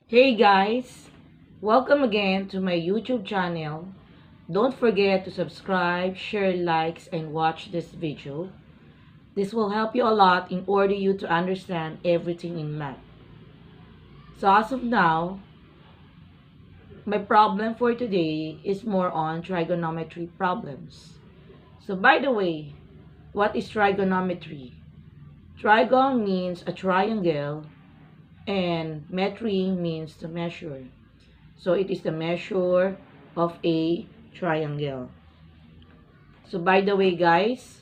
Hey guys, welcome again to my YouTube channel. Don't forget to subscribe, share, likes, and watch this video. This will help you a lot in order you to understand everything in math. So as of now, my problem for today is more on trigonometry problems. So by the way, what is trigonometry? Trigon means a triangle and metry means to measure. So it is the measure of a triangle. So by the way guys,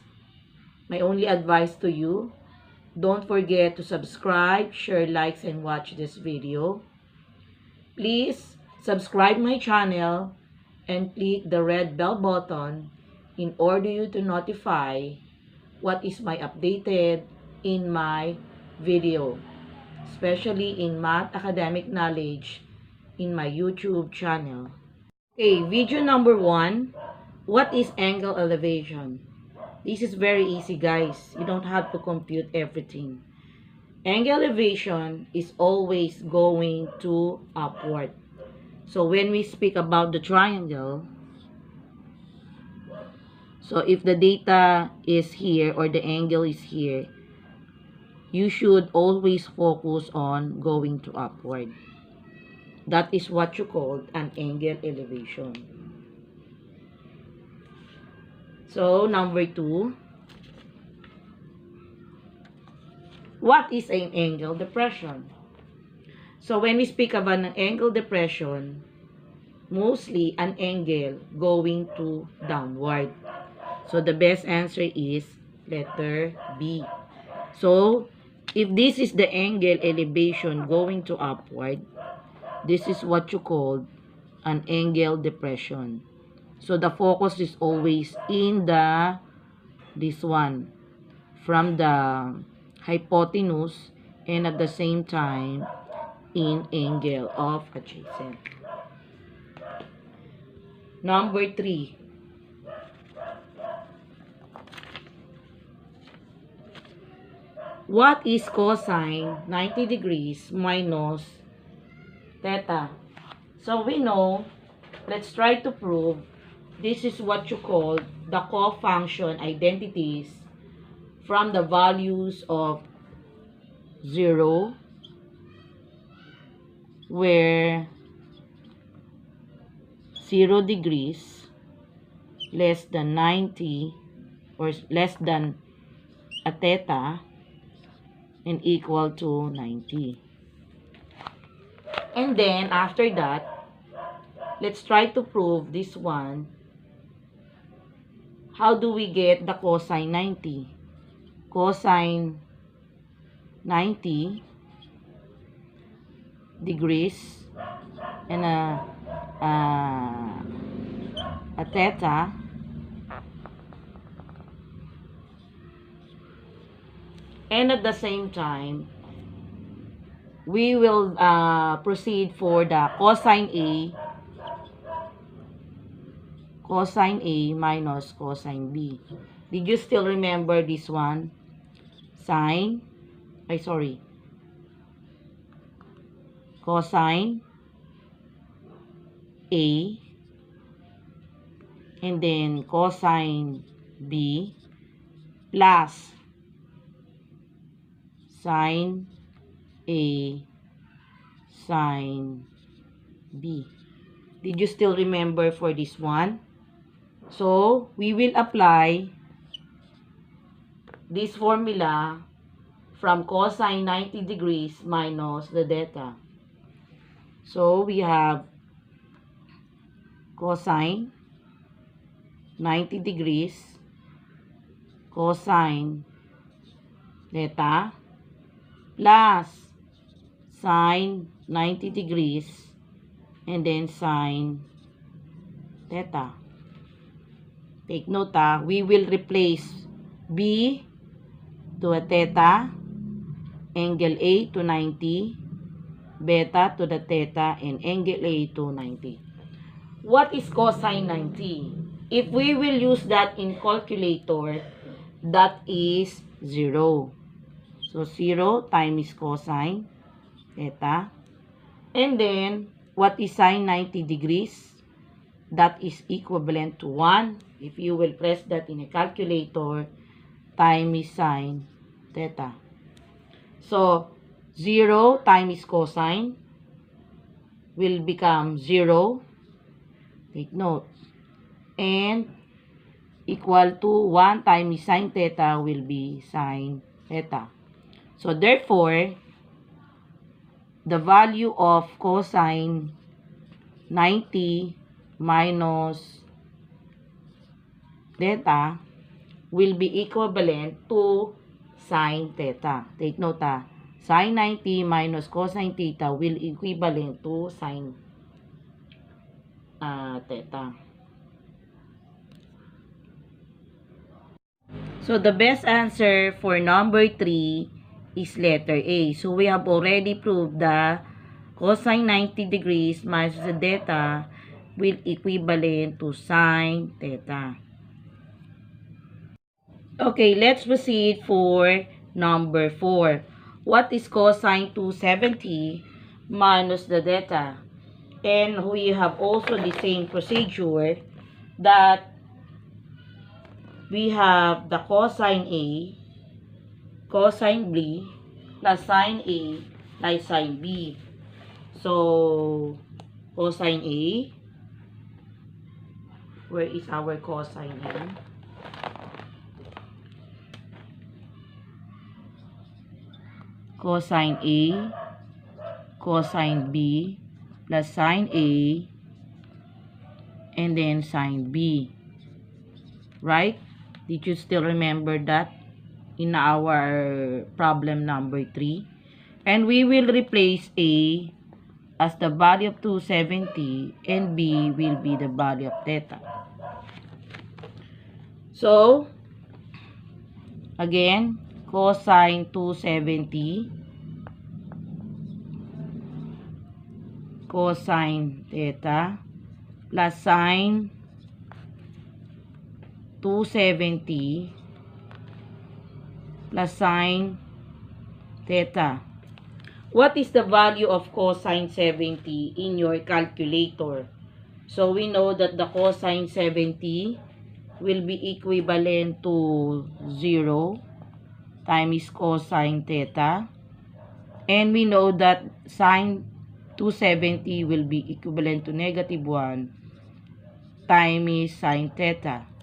my only advice to you, don't forget to subscribe, share, likes, and watch this video. Please subscribe my channel and click the red bell button in order you to notify what is my updated in my video, especially in math academic knowledge in my YouTube channel. Okay, video number 1. What is angle elevation? This is very easy guys. You don't have to compute everything. Angle elevation is always going to upward. So when we speak about the triangle, so if the data is here or the angle is here, you should always focus on going to upward. That is what you call an angle elevation. So, number 2. What is an angle depression? So, when we speak of an angle depression, mostly an angle going to downward. So, the best answer is letter B. So, if this is the angle elevation going to upward, this is what you call an angle depression. So the focus is always in this one, from the hypotenuse and at the same time in angle of adjacent. Number 3. What is cosine 90 degrees minus theta? So we know, let's try to prove, this is what you call the cofunction identities from the values of 0, where 0 degrees less than 90 or less than a theta and equal to 90. And then after that, let's try to prove this one. How do we get the cosine 90? Cosine 90 degrees and a theta and at the same time we will proceed for the cosine A minus cosine B. Did you still remember this one? Cosine A and then cosine B plus sine A sine B. Did you still remember for this one? So, we will apply this formula from cosine 90 degrees minus the theta. So, we have cosine 90 degrees cosine theta plus sine 90 degrees and then sine theta. Take note, we will replace B to a theta, angle A to 90, beta to the theta, and angle A to 90. What is cosine 90? If we will use that in calculator, that is 0. So 0 times cosine theta And then, what is sine 90 degrees? That is equivalent to 1. If you will press that in a calculator, times sine theta. So, 0 times cosine will become 0. Take note. And equal to 1 times sine theta will be sine theta. So, therefore, the value of cosine 90 minus theta will be equivalent to sine theta. Take note, sine 90 minus cosine theta will equivalent to sine theta. So, the best answer for number 3 is letter A. So, we have already proved the cosine 90 degrees minus the theta will equivalent to sine theta. Okay, let's proceed for number 4. What is cosine 270 minus the theta? And we have also the same procedure that we have the cosine A, cosine B, plus sine A, plus sine B. So, cosine A, where is our cosine A? Cosine A, cosine B, plus sine A, and then sine B. Right? Did you still remember that in our problem number 3? And we will replace A as the value of 270 and B will be the value of theta. So, again, cosine 270 cosine theta plus sine 270 plus sine theta. What is the value of cosine 70 in your calculator? So, we know that the cosine 70 will be equivalent to 0 times cosine theta. And we know that sine 270 will be equivalent to negative 1 times sine theta.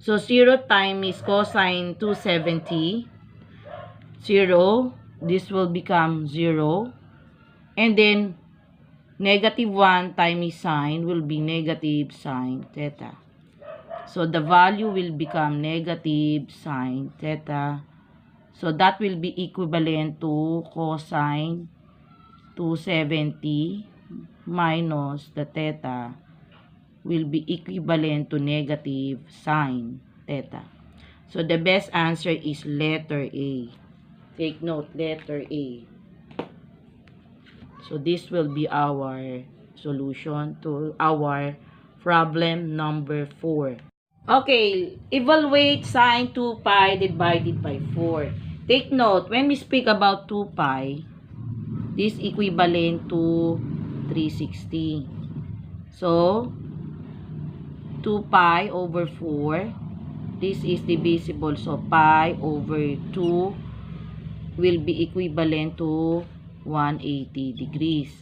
So, 0 times cosine 270, 0, this will become 0. And then, negative 1 times sine will be negative sine theta. So, the value will become negative sine theta. So, that will be equivalent to cosine 270 minus the theta will be equivalent to negative sine theta. So, the best answer is letter A. Take note, letter A. So, this will be our solution to our problem number 4. Okay, evaluate sine 2 pi divided by 4. Take note, when we speak about 2 pi, this equivalent to 360. So, 2 pi over 4, this is divisible. So, pi over 2 will be equivalent to 180 degrees.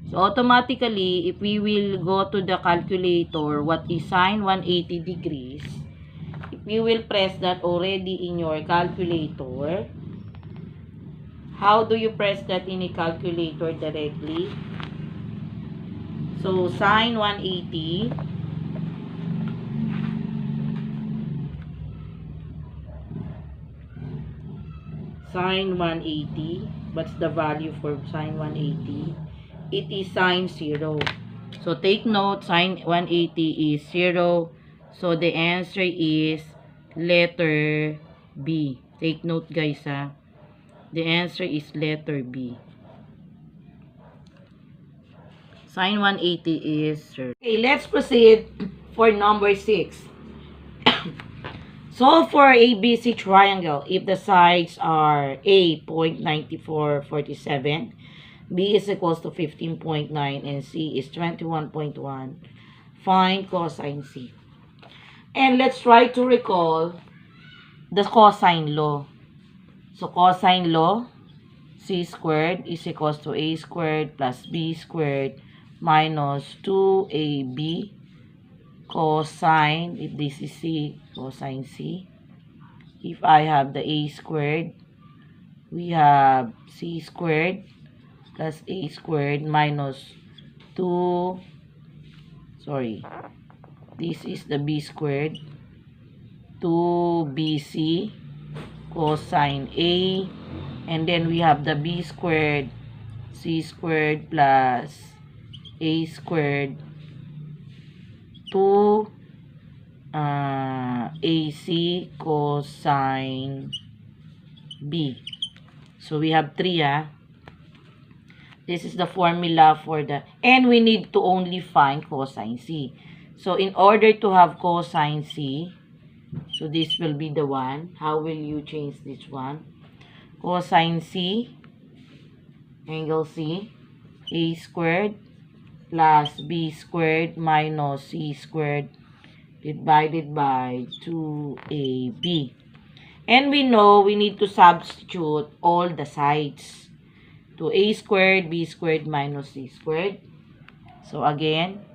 So, automatically, if we will go to the calculator, what is sine 180 degrees? If you will press that already in your calculator, how do you press that in a calculator directly? So, sine 180 sine 180, what's the value for sine 180? It is sine 0. So, take note, sine 180 is 0. So, the answer is letter B. Take note, guys, ha. The answer is letter B. Sine 180 is 0. Okay, let's proceed for number 6. Solve for ABC triangle if the sides are A, 0.9447, B is equals to 15.9 and C is 21.1. Find cosine C. And let's try to recall the cosine law. So cosine law, C squared is equals to A squared plus B squared minus 2AB cosine, if this is C, cosine C. If I have the A squared, we have C squared plus A squared minus 2, this is the B squared, 2BC cosine A, and then we have the B squared, C squared plus A squared, 2 AC cosine B. So we have 3, This is the formula for the, and we need to only find cosine C. So in order to have cosine C, so this will be the one. How will you change this one? Cosine C, angle C, A squared plus B squared minus C squared divided by 2AB. And we know we need to substitute all the sides. To A squared, B squared minus C squared. So again,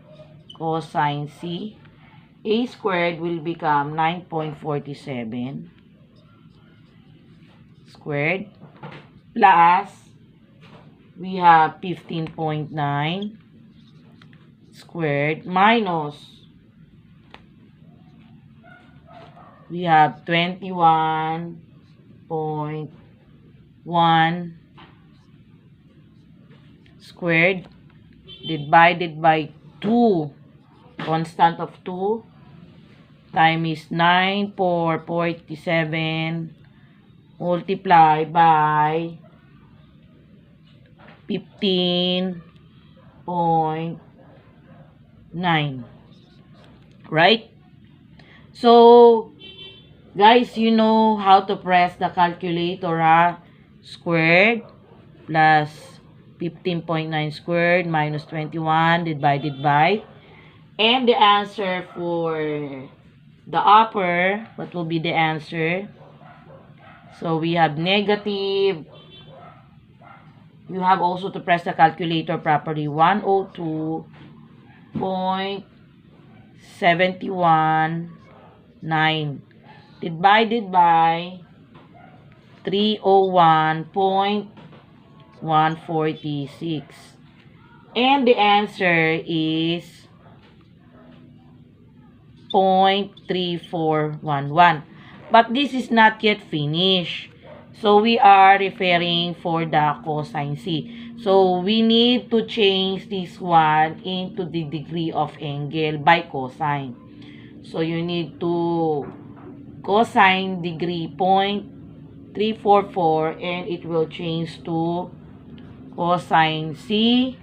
cosine C, A squared will become 9.47 squared plus we have 15.9 squared minus we have 21.1 squared divided by 2, constant of 2, time is 9.47 multiplied by 15.9, right? So guys, you know how to press the calculator, squared plus 15.9 squared minus 21 divided by, and the answer for the upper, what will be the answer? So we have negative, you have also to press the calculator properly, 102.719 divided by 301.146, and the answer is 0.3411. But this is not yet finished. So we are referring for the cosine C. So we need to change this one into the degree of angle by cosine. So you need to cosine degree 0.344 and it will change to cosine C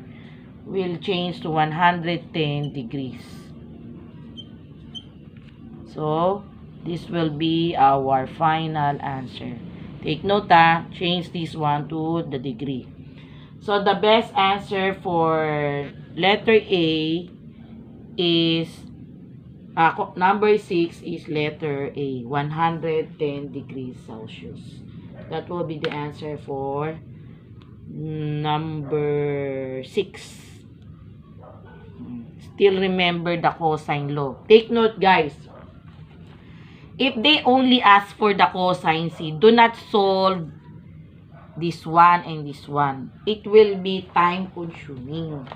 will change to 110 degrees. So this will be our final answer. Take note, change this one to the degree. So the best answer for letter A is number 6 is letter A, 110 degrees Celsius. That will be the answer for number 6. Still remember the cosine law. Take note, guys. If they only ask for the cosine C, do not solve this one and this one. It will be time consuming.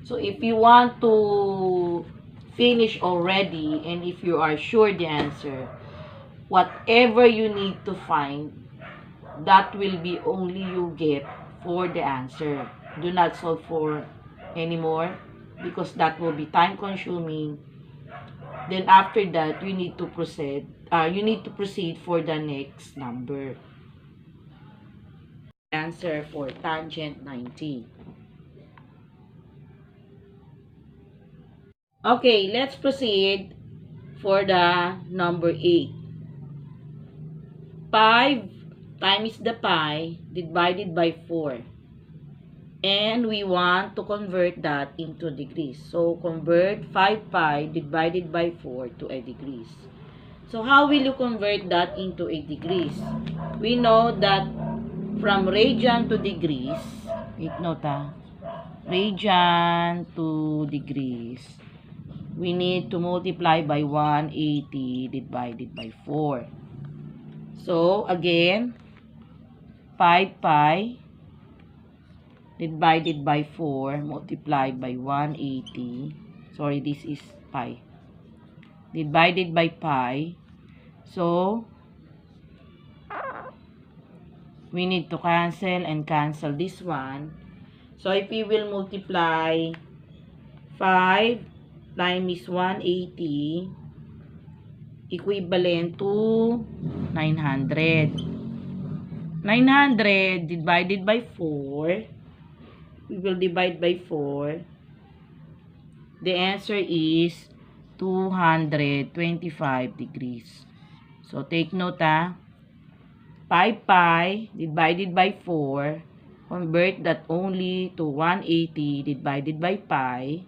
So if you want to finish already and if you are sure the answer, whatever you need to find, that will be only you get for the answer. Do not solve for anymore because that will be time consuming. Then after that, you need to proceed. For the next number. Answer for tangent 90. Okay, let's proceed for the number 8. 5 times the pi divided by 4. And we want to convert that into degrees. So, convert 5 pi divided by 4 to a degrees. So, how will you convert that into a degrees? We know that from radian to degrees, take note radian to degrees, we need to multiply by 180 divided by 4. So, again, 5 pi divided by 4 multiplied by 180. Sorry, this is pi. Divided by pi. So, we need to cancel and cancel this one. So, if we will multiply 5 times 180, equivalent to 900. 900 divided by 4, we will divide by 4. The answer is 225 degrees. So, take note 5 pi divided by 4, convert that only to 180 divided by pi.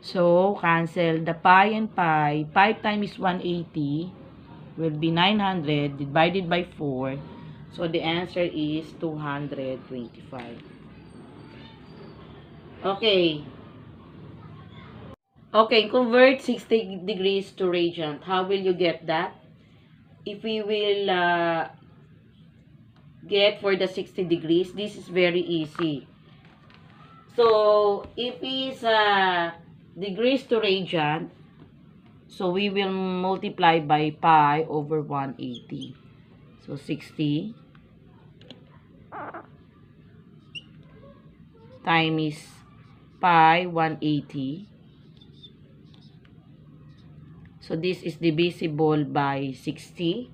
So, cancel the pi and pi. 5 times 180 will be 900 divided by 4. So, the answer is 225. Okay. Okay, convert 60 degrees to radian. How will you get that? If we will get for the 60 degrees, this is very easy. So, if it's degrees to radian, so we will multiply by pi over 180. So, 60 times pi 180. So, this is divisible by 60.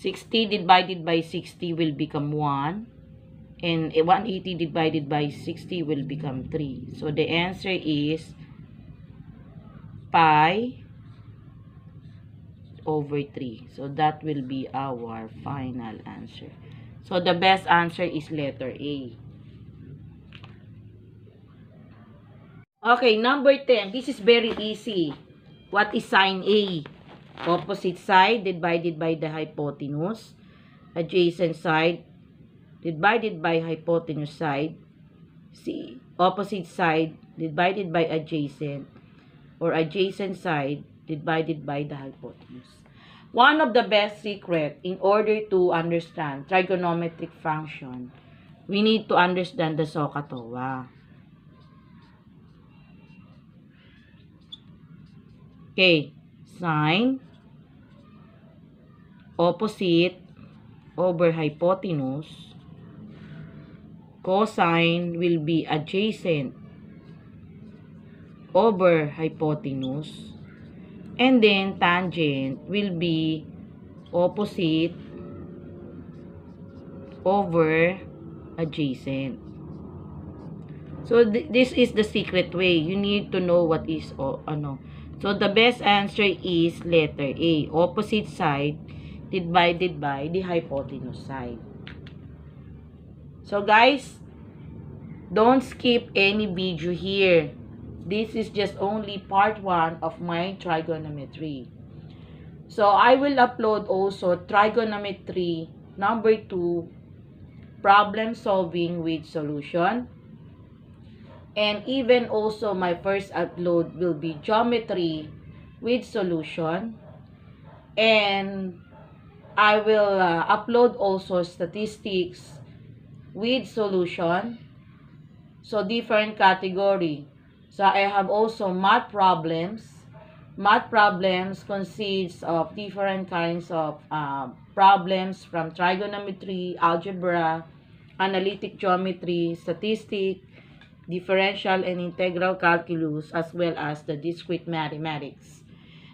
60 divided by 60 will become 1. And 180 divided by 60 will become 3. So, the answer is pi over 3. So, that will be our final answer. So, the best answer is letter A. Okay, number 10. This is very easy. What is sine A? Opposite side divided by the hypotenuse. Adjacent side divided by hypotenuse side. C. Opposite side divided by adjacent, or adjacent side divided by the hypotenuse. One of the best secret in order to understand trigonometric function, we need to understand the SOHCAHTOA. Okay, sine opposite over hypotenuse. Cosine will be adjacent over hypotenuse. And then tangent will be opposite over adjacent. So, this is the secret way. You need to know what is ano. So, the best answer is letter A. Opposite side divided by the hypotenuse side. So, guys, don't skip any video here. This is just only part 1 of my trigonometry. So, I will upload also trigonometry number 2, problem solving with solution. And even also my first upload will be geometry with solution. And I will upload also statistics with solution. So, different category. So, I have also math problems. Math problems consists of different kinds of problems from trigonometry, algebra, analytic geometry, statistics, differential and integral calculus, as well as the discrete mathematics.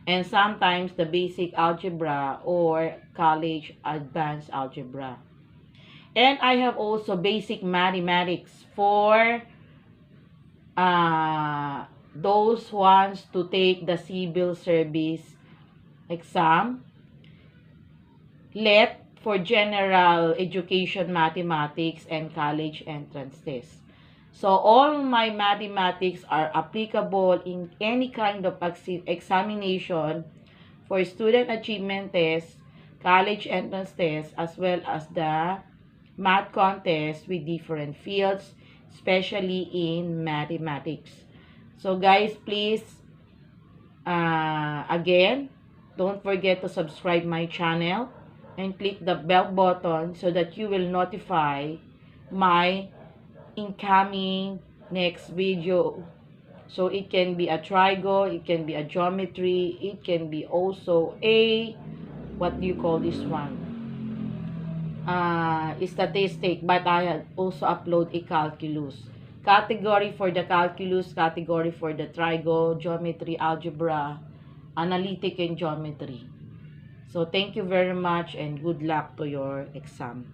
And sometimes the basic algebra or college advanced algebra. And I have also basic mathematics for those who wants to take the civil service exam. Let for general education mathematics and college entrance test. So all my mathematics are applicable in any kind of examination for student achievement test, college entrance test, as well as the math contest with different fields, especially in mathematics. So guys, please, again, don't forget to subscribe my channel and click the bell button so that you will notify my incoming next video. So it can be a trigo, it can be a geometry, it can be also a, what do you call this one? Statistic, but I also upload a calculus. Category for the calculus, category for the trigo, geometry, algebra, analytic, and geometry. So thank you very much and good luck to your exam.